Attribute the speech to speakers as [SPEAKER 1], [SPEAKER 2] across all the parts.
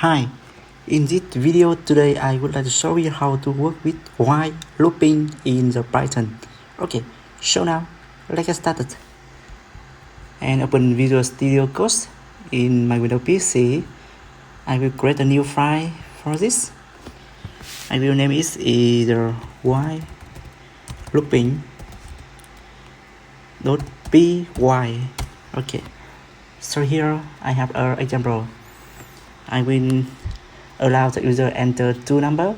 [SPEAKER 1] Hi, in this video today I would like to show you how to work with while looping in the Python. Okay, so now let's get started. And open Visual Studio Code in my Windows PC. I will create a new file for this. I will name it either while looping.py. Okay, so here I have an example. I will allow the user enter two numbers.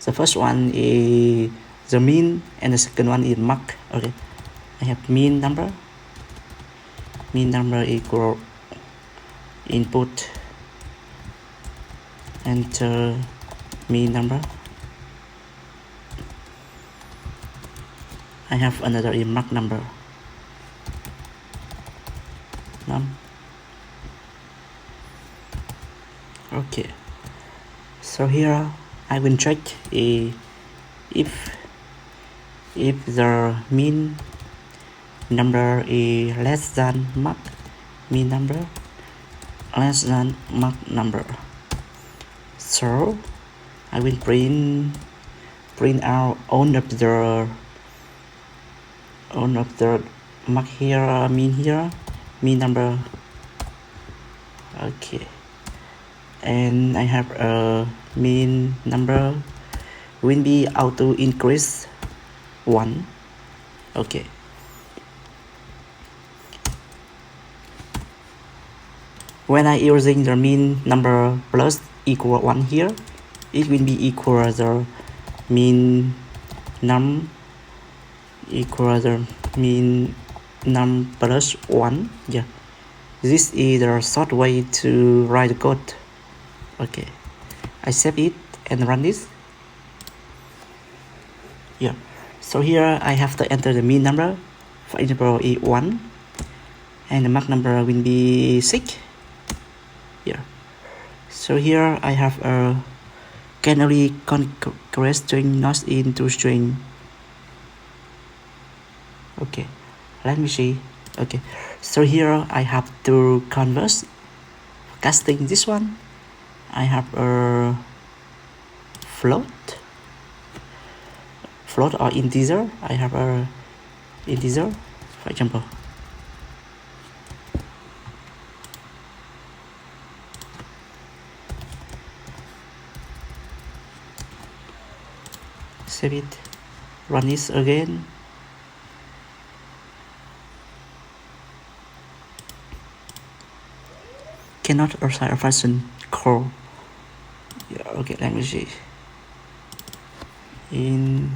[SPEAKER 1] The first one is the mean and the second one is mark. Okay, I have mean number equal input, enter mean number. I have another is mark number. Okay, so here I will check if the mean number is less than mark mean number, less than mark number. So I will print out all of the mark here, mean number. Okay, and I have a mean number will be auto increase 1. Okay, when I using the mean number plus equal 1 here, it will be equal the mean num plus 1. Yeah, this is the short way to write the code. Okay, I save it and run this. Yeah, so here I have to enter the mean number. For example, is 1 and the mark number will be 6. Yeah, so here I have a canary convert string not into string. Okay, let me see. Okay, so here I have to convert casting this one. I have a float or integer. I have a integer, for example. Save it, run this again. Cannot assign a function call. Yeah, okay, let me see. In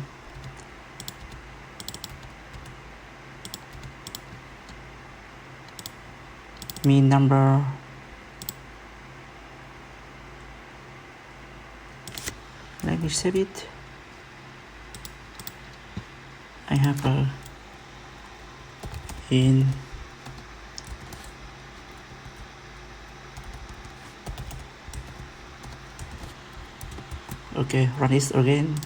[SPEAKER 1] mean number, let me save it. I have a in okay, run this again.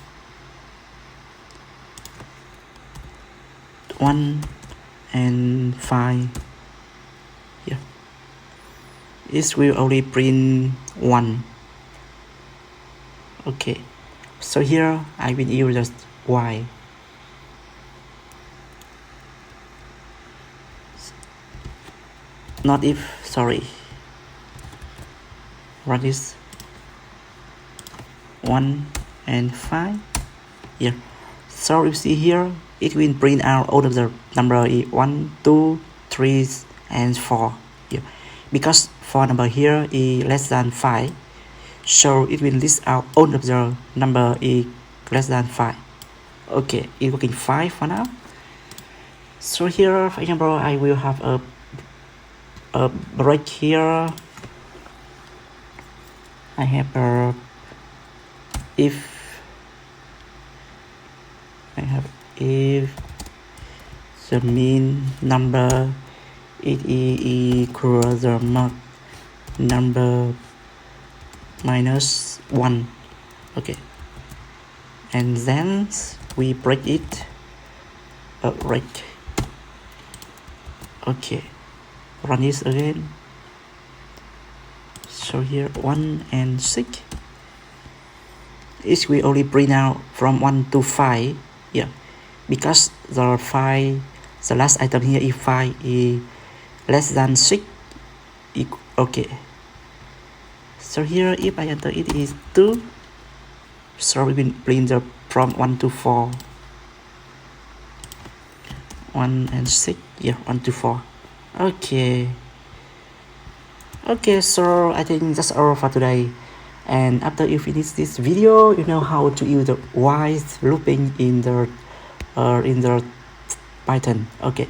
[SPEAKER 1] 1 and 5. Yeah, it will only print 1. Okay, so here I will use just y. Not if, sorry. Run this 1 and 5. Yeah, so you see here it will print out all of the number 1, 2, 3 and 4. Yeah, because 4 number here is less than 5, so it will list out all of the number is less than 5. Okay, it's working fine for now. So here, for example, I will have a break here. I have a if the mean number it is equal the mark number minus 1. Okay, and then we break it. Break. Okay, run this again. So here 1 and 6. It will only print out from 1 to 5. Yeah, because the 5, the last item here if 5 is less than 6. Okay. So here if I enter it is 2. So we will print the from 1 to 4. 1 and 6. Yeah, 1 to 4. Okay. Okay, so I think that's all for today. And after you finish this video, you know how to use the while looping in the Python. Okay,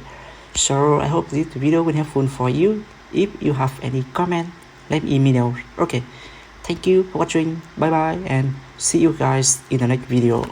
[SPEAKER 1] so I hope this video will be helpful for you. If you have any comment, let me know. Okay, thank you for watching. Bye bye, and see you guys in the next video.